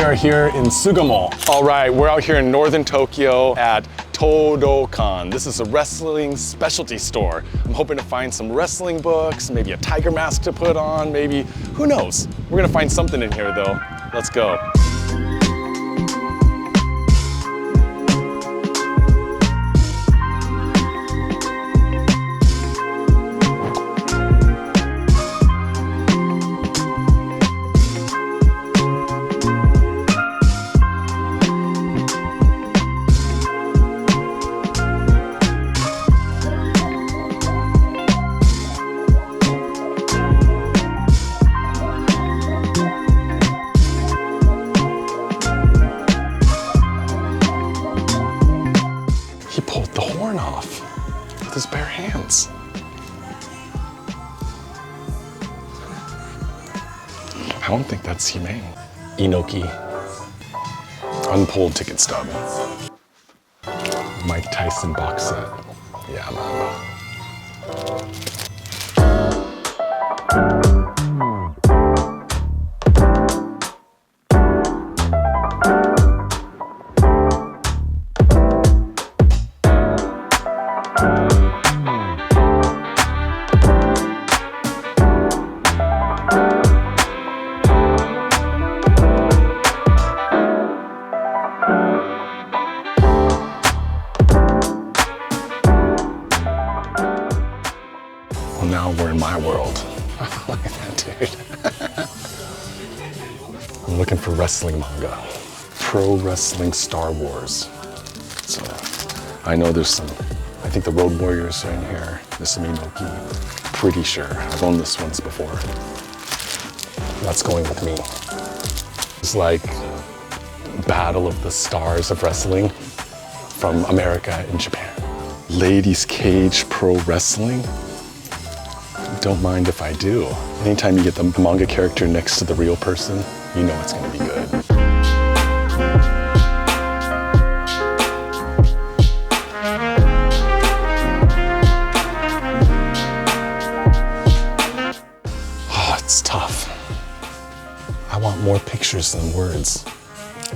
are here in Sugamo. All right, we're out here in northern Tokyo at Todokan. This is a wrestling specialty store. I'm hoping to find some wrestling books, maybe a tiger mask to put on, maybe, who knows? We're gonna find something in here though. Let's go. He pulled the horn off with his bare hands. I don't think that's humane. Inoki. Unpulled ticket stub. Mike Tyson box set. Yeah, man. Well, now we're in my world. Look at that, dude. I'm looking for wrestling manga. Pro Wrestling Star Wars. So I know there's some, I think the Road Warriors are in here. There's some Inoki. Pretty sure. I've owned this once before. That's going with me. It's like Battle of the Stars of Wrestling from America and Japan. Ladies Cage Pro Wrestling. Don't mind if I do. Anytime you get the manga character next to the real person, you know it's gonna be good. Oh, it's tough. I want more pictures than words.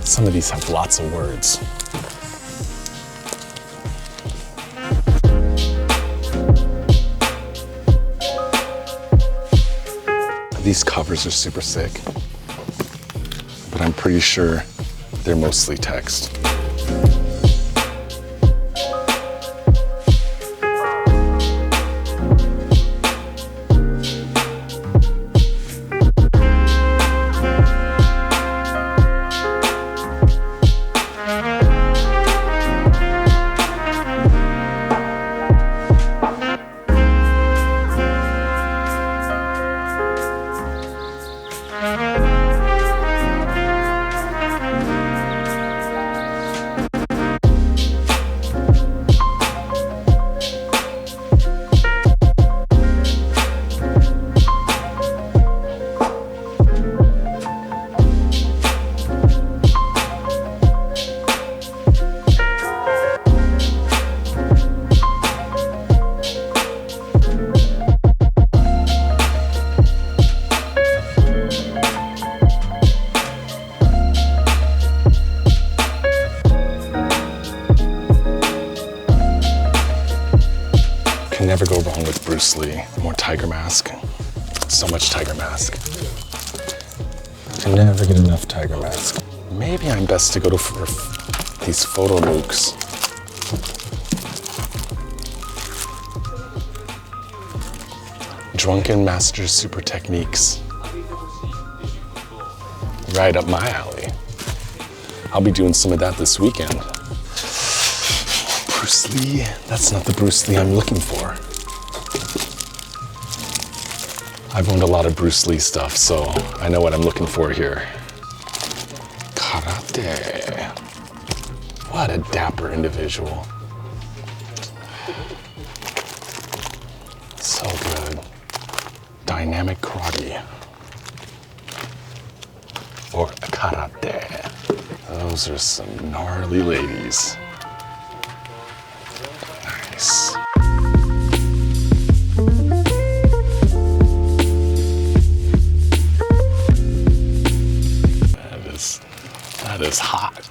Some of these have lots of words. These covers are super sick, but I'm pretty sure they're mostly text. Can never go wrong with Bruce Lee. More Tiger Mask. So much Tiger Mask. Can never get enough Tiger Mask. Maybe I'm best to go to for these photo books. Drunken Master Super Techniques. Right up my alley. I'll be doing some of that this weekend. Bruce Lee, that's not the Bruce Lee I'm looking for. I've owned a lot of Bruce Lee stuff, so I know what I'm looking for here. Karate. What a dapper individual. So good. Dynamic karate. Or karate. Those are some gnarly ladies. Nice. That is is hot.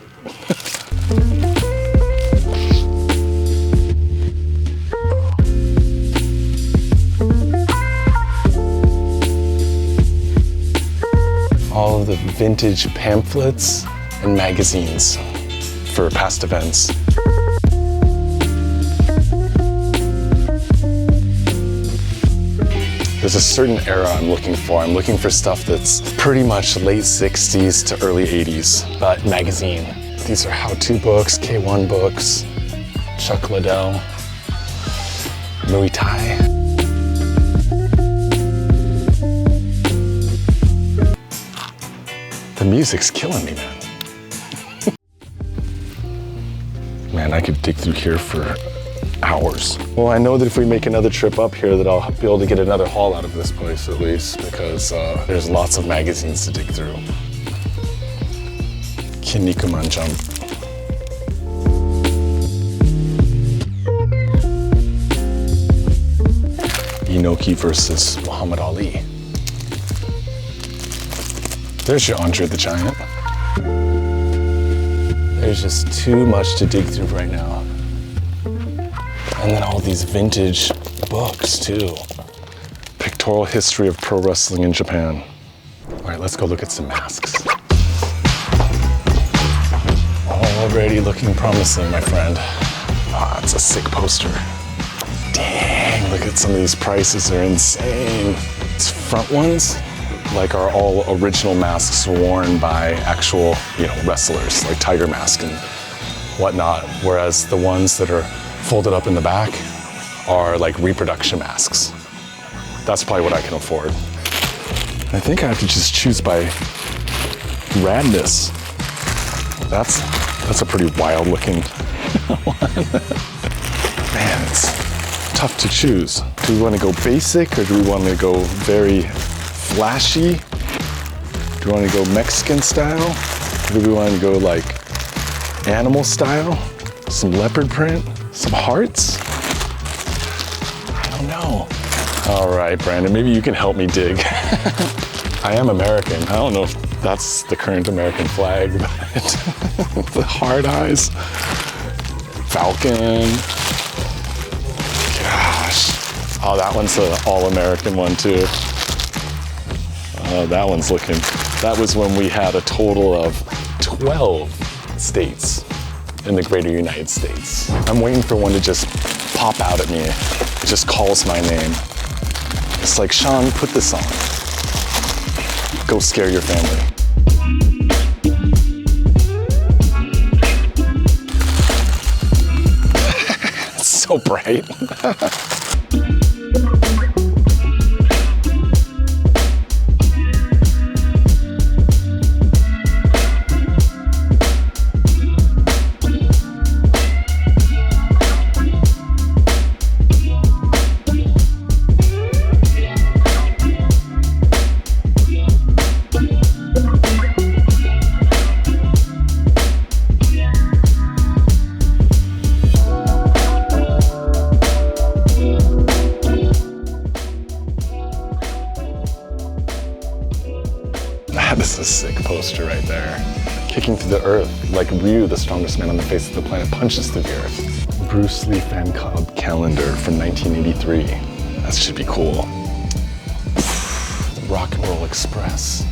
All of the vintage pamphlets and magazines for past events. There's a certain era I'm looking for. I'm looking for stuff that's pretty much late 60s to early 80s, but magazine. These are how-to books, K1 books, Chuck Liddell, Muay Thai. The music's killing me, man. Man, I could dig through here for hours. Well, I know that if we make another trip up here that I'll be able to get another haul out of this place at least, because there's lots of magazines to dig through. Kinnikuman Jump. Inoki versus Muhammad Ali. There's your Andre the Giant. There's just too much to dig through right now. And then all these vintage books too. Pictorial history of pro wrestling in Japan. All right, let's go look at some masks. Already looking promising, my friend. Ah, it's a sick poster. Dang, look at some of these prices, they're insane. These front ones, like, are all original masks worn by actual, wrestlers, like Tiger Mask and whatnot. Whereas the ones that are folded up in the back are like reproduction masks. That's probably what I can afford. I think I have to just choose by radness. That's a pretty wild looking one. Man, it's tough to choose. Do we want to go basic or do we want to go very flashy? Do we want to go Mexican style? Or do we want to go like animal style? Some leopard print? Some hearts? I don't know. All right, Brandon, maybe you can help me dig. I am American. I don't know if that's the current American flag, but the hard eyes. Falcon. Gosh. Oh, that one's an all-American one too. That one's looking, that was when we had a total of 12 states in the greater United States. I'm waiting for one to just pop out at me. It just calls my name. It's like, Sean, put this on. Go scare your family. It's so bright. That is a sick poster right there. Kicking through the earth, like Ryu, the strongest man on the face of the planet, punches through the earth. Bruce Lee fan club calendar from 1983. That should be cool. The Rock and Roll Express.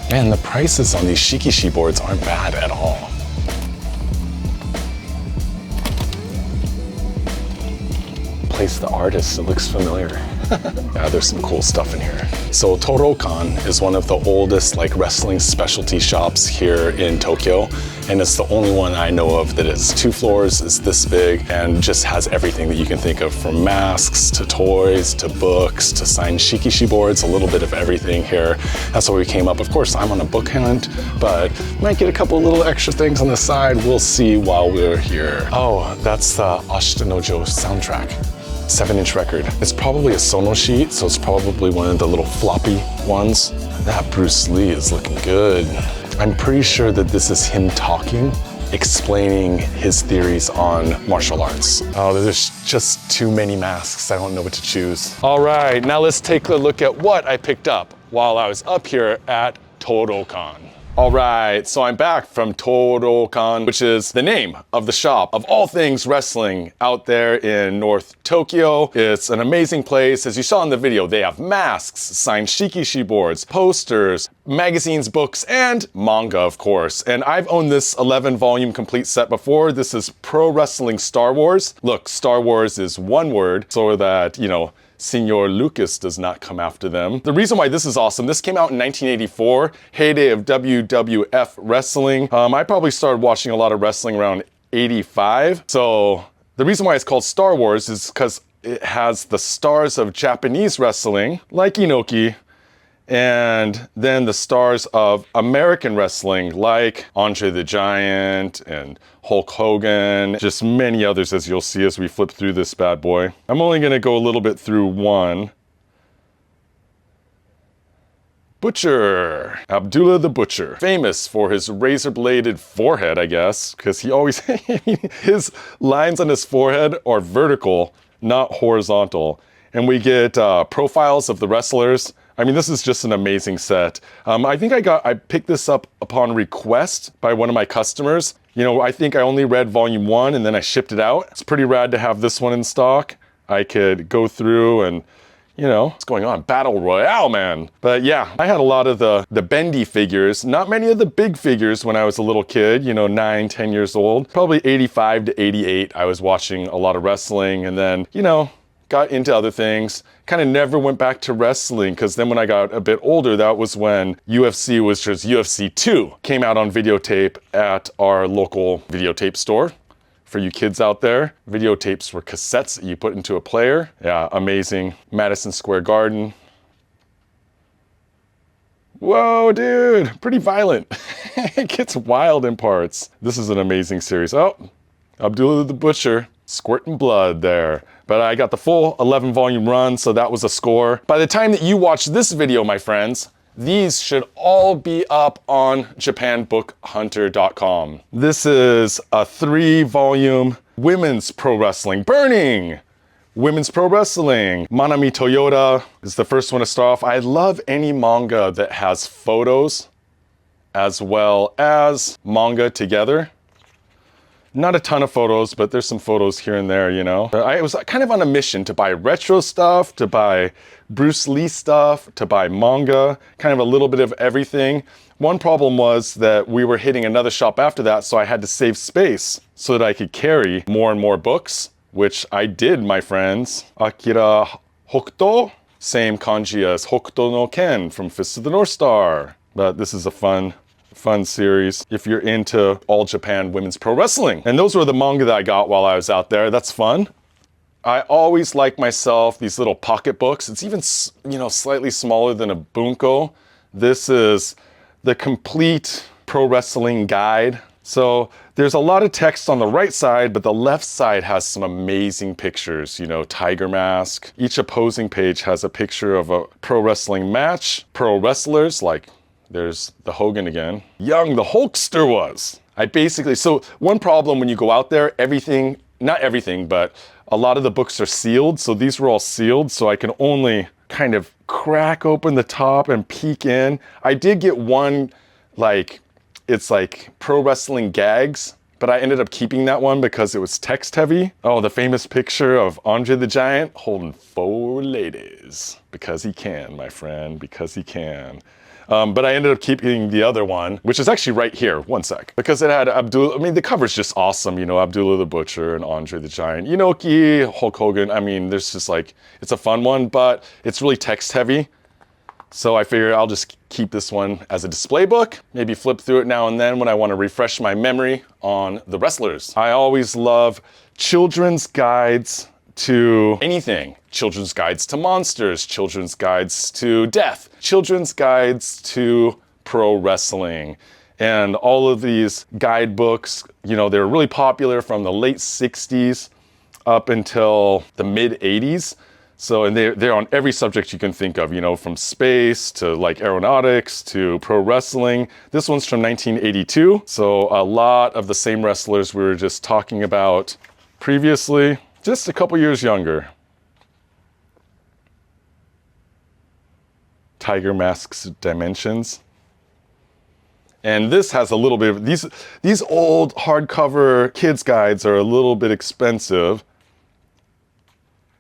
Man, the prices on these Shikishi boards aren't bad at all. Place the artist, it looks familiar. Yeah, there's some cool stuff in here. So Torokan is one of the oldest wrestling specialty shops here in Tokyo, and it's the only one I know of that is 2 floors, is this big, and just has everything that you can think of, from masks to toys to books to signed Shikishi boards, a little bit of everything here. That's why we came up. Of course, I'm on a book hunt, but might get a couple little extra things on the side. We'll see while we're here. Oh, that's the Ashitanojo soundtrack. 7-inch record. It's probably a Sono sheet, so it's probably one of the little floppy ones. That Bruce Lee is looking good. I'm pretty sure that this is him talking, explaining his theories on martial arts. Oh, there's just too many masks. I don't know what to choose. All right, now let's take a look at what I picked up while I was up here at Torokan. All right, so I'm back from Torokan, which is the name of the shop of all things wrestling out there in North Tokyo. It's an amazing place. As you saw in the video, they have masks, signed shikishi boards, posters, magazines, books, and manga, of course. And I've owned this 11-volume complete set before. This is Pro Wrestling Star Wars. Look, Star Wars is one word so that, you know, Senor Lucas does not come after them. The reason why this is awesome, this came out in 1984, heyday of WWF wrestling. I probably started watching a lot of wrestling around 85. So the reason why it's called Star Wars is because it has the stars of Japanese wrestling, like Inoki, and then the stars of American wrestling, like Andre the Giant and Hulk Hogan, just many others, as you'll see as we flip through this bad boy. I'm only gonna go a little bit through one. Butcher, Abdullah the Butcher, famous for his razor-bladed forehead, I guess, because he always, his lines on his forehead are vertical, not horizontal. And we get profiles of the wrestlers. I mean, this is just an amazing set. I think I picked this up upon request by one of my customers. You know, I think I only read volume 1 and then I shipped it out. It's pretty rad to have this one in stock. I could go through and, you know, what's going on? Battle Royale, man. But yeah, I had a lot of the bendy figures, not many of the big figures when I was a little kid, you know, 9, 10 years old. Probably 85 to 88, I was watching a lot of wrestling and then, you know, got into other things. Kind of never went back to wrestling because then when I got a bit older, that was when UFC was just UFC 2 came out on videotape at our local videotape store. For you kids out there, videotapes were cassettes that you put into a player. Yeah, amazing. Madison Square Garden. Whoa, dude, pretty violent. It gets wild in parts. This is an amazing series. Oh, Abdullah the Butcher. Squirting blood there. But I got the full 11-volume run, so that was a score. By the time that you watch this video, my friends, these should all be up on JapanBookHunter.com. This is a 3-volume women's pro wrestling. Burning! Women's pro wrestling. Manami Toyota is the first one to start off. I love any manga that has photos as well as manga together. Not a ton of photos, but there's some photos here and there, you know. I was kind of on a mission to buy retro stuff, to buy Bruce Lee stuff, to buy manga, kind of a little bit of everything. One problem was that we were hitting another shop after that, so I had to save space so that I could carry more and more books, which I did, my friends. Akira Hokuto, same kanji as Hokuto no Ken from Fist of the North Star. But this is a fun series if you're into all Japan women's pro wrestling. And those were the manga that I got while I was out there. That's fun. I always like myself these little pocket books. It's even, you know, slightly smaller than a bunko. This is the complete pro wrestling guide. So there's a lot of text on the right side, but the left side has some amazing pictures, you know, tiger mask. Each opposing page has a picture of a pro wrestling match, pro wrestlers like there's the Hogan again. Young the Hulkster was. So one problem when you go out there, everything, not everything, but a lot of the books are sealed. So these were all sealed. So I can only kind of crack open the top and peek in. I did get one, like, it's like pro wrestling gags, but I ended up keeping that one because it was text heavy. Oh, the famous picture of Andre the Giant holding 4 ladies. Because he can, my friend, because he can. But I ended up keeping the other one, which is actually right here, one sec. Because it had Abdullah, I mean, the cover's just awesome, you know, Abdullah the Butcher and Andre the Giant. Inoki, Hulk Hogan, I mean, there's just like, it's a fun one, but it's really text heavy. So I figured I'll just keep this one as a display book, maybe flip through it now and then when I want to refresh my memory on the wrestlers. I always love children's guides to anything. Children's guides to monsters, children's guides to death, children's guides to pro wrestling. And all of these guidebooks, you know, they're really popular from the late 60s up until the mid 80s. So, and they're on every subject you can think of, you know, from space to like aeronautics to pro wrestling. This one's from 1982. So a lot of the same wrestlers we were just talking about previously, just a couple years younger. Tiger Mask's Dimensions. And this has a little bit of, these old hardcover kids guides are a little bit expensive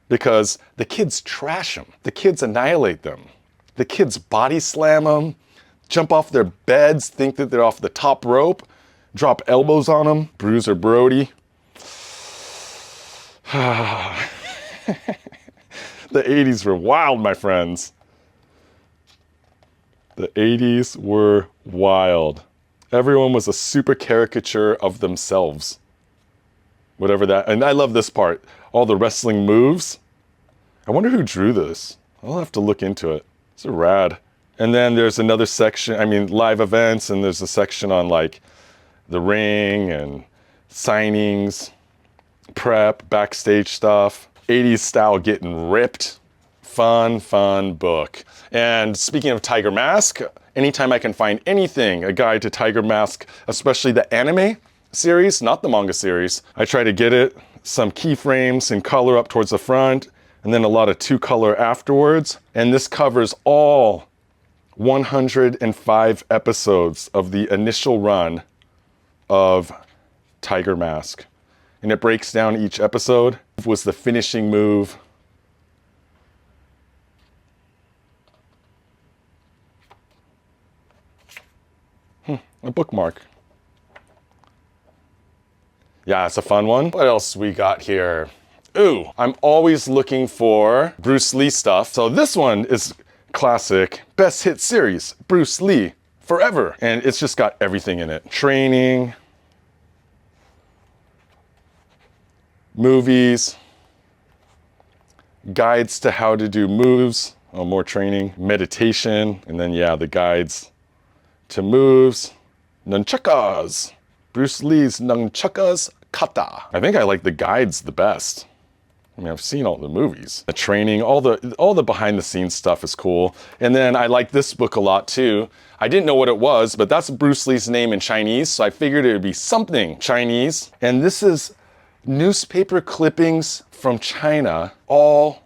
because the kids trash them. The kids annihilate them. The kids body slam them, jump off their beds, think that they're off the top rope, drop elbows on them, Bruiser Brody. The 80s were wild, my friends. The 80s were wild. Everyone was a super caricature of themselves. Whatever that, and I love this part. All the wrestling moves. I wonder who drew this. I'll have to look into it. It's rad. And then there's another section, I mean, live events, and there's a section on like the ring and signings, prep, backstage stuff. 80s style getting ripped. Fun, fun book. And speaking of Tiger Mask, anytime I can find anything, a guide to Tiger Mask, especially the anime series, not the manga series, I try to get it, some keyframes in color up towards the front, and then a lot of 2-color afterwards. And this covers all 105 episodes of the initial run of Tiger Mask. And it breaks down each episode. Was the finishing move. A bookmark. Yeah, it's a fun one. What else we got here? Ooh, I'm always looking for Bruce Lee stuff. So this one is classic, best hit series, Bruce Lee, forever. And it's just got everything in it. Training, movies, guides to how to do moves, more training, meditation, and then yeah, the guides to moves, nunchakas, Bruce Lee's nunchakas kata. I think I like the guides the best. I mean, I've seen all the movies. The training, all the behind the scenes stuff is cool. And then I like this book a lot too. I didn't know what it was, but that's Bruce Lee's name in Chinese, so I figured it would be something Chinese. And this is newspaper clippings from China, all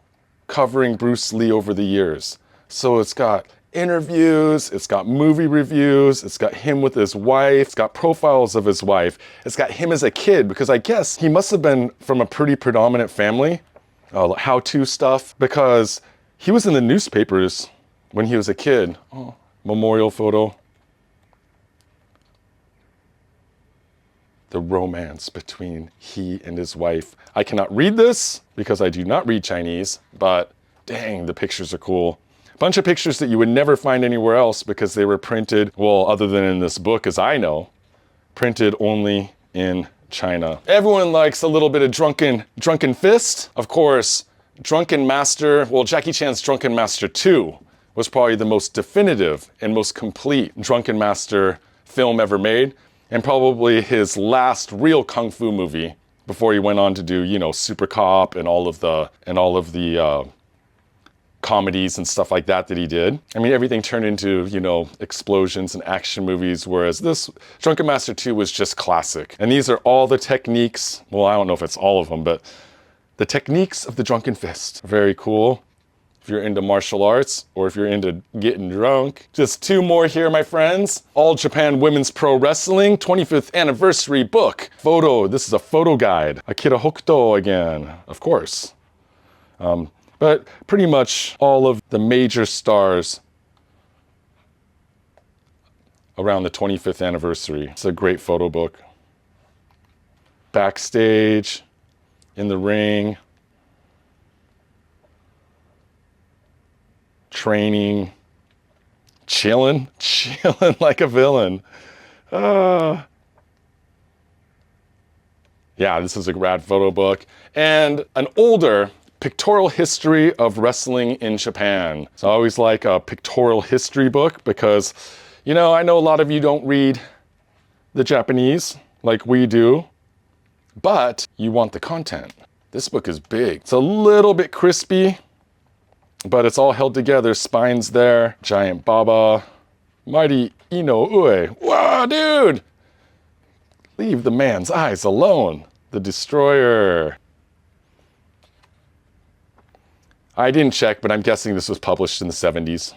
covering Bruce Lee over the years. So it's got interviews, it's got movie reviews, it's got him with his wife, it's got profiles of his wife, it's got him as a kid, because I guess he must have been from a pretty predominant family, how-to stuff, because he was in the newspapers when he was a kid. Oh, memorial photo. The romance between he and his wife. I cannot read this because I do not read Chinese, but dang, the pictures are cool. Bunch of pictures that you would never find anywhere else because they were printed, well, other than in this book, as I know, printed only in China. Everyone likes a little bit of drunken fist. Of course, Drunken Master, well, Jackie Chan's Drunken Master 2 was probably the most definitive and most complete Drunken Master film ever made, and probably his last real kung fu movie before he went on to do, you know, Super Cop and all of the comedies and stuff like that he did. I mean, everything turned into, you know, explosions and action movies, whereas this Drunken Master 2 was just classic. And these are all the techniques, well, I don't know if it's all of them, but the techniques of the Drunken Fist. Very cool. If you're into martial arts or if you're into getting drunk. Just 2 more here, my friends. All Japan Women's Pro Wrestling 25th Anniversary Book. Photo, this is a photo guide. Akira Hokuto again, of course. But pretty much all of the major stars around the 25th anniversary. It's a great photo book. Backstage, in the ring, training, chilling like a villain. Yeah, this is a rad photo book. And an older pictorial history of wrestling in Japan. So I always like a pictorial history book because, you know, I know a lot of you don't read the Japanese like we do, but you want the content. This book is big. It's a little bit crispy, but it's all held together. Spine's there. Giant Baba. Mighty Inoue. Wow, dude! Leave the man's eyes alone. The Destroyer. I didn't check, but I'm guessing this was published in the 70s.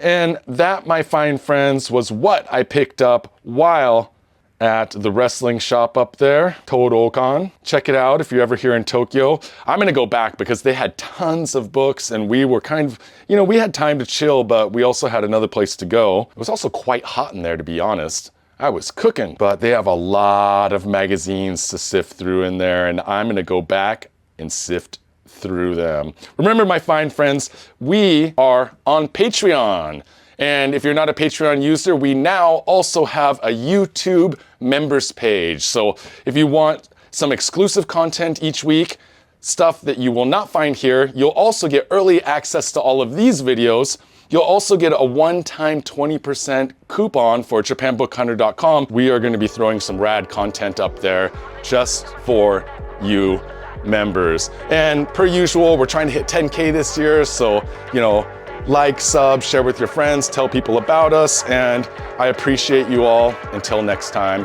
And that, my fine friends, was what I picked up while at the wrestling shop up there, Todokan. Check it out if you're ever here in Tokyo. I'm gonna go back because they had tons of books and we were kind of, you know, we had time to chill, but we also had another place to go. It was also quite hot in there, to be honest. I was cooking, but they have a lot of magazines to sift through in there, and I'm gonna go back and sift through them. Remember, my fine friends, we are on Patreon. And if you're not a Patreon user, we now also have a YouTube members page. So if you want some exclusive content each week, stuff that you will not find here, you'll also get early access to all of these videos. You'll also get a one-time 20% coupon for JapanBookHunter.com. We are going to be throwing some rad content up there just for you members. And per usual, we're trying to hit 10K this year, so, you know, like, sub, share with your friends, tell people about us, and I appreciate you all. Until next time,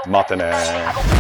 matane.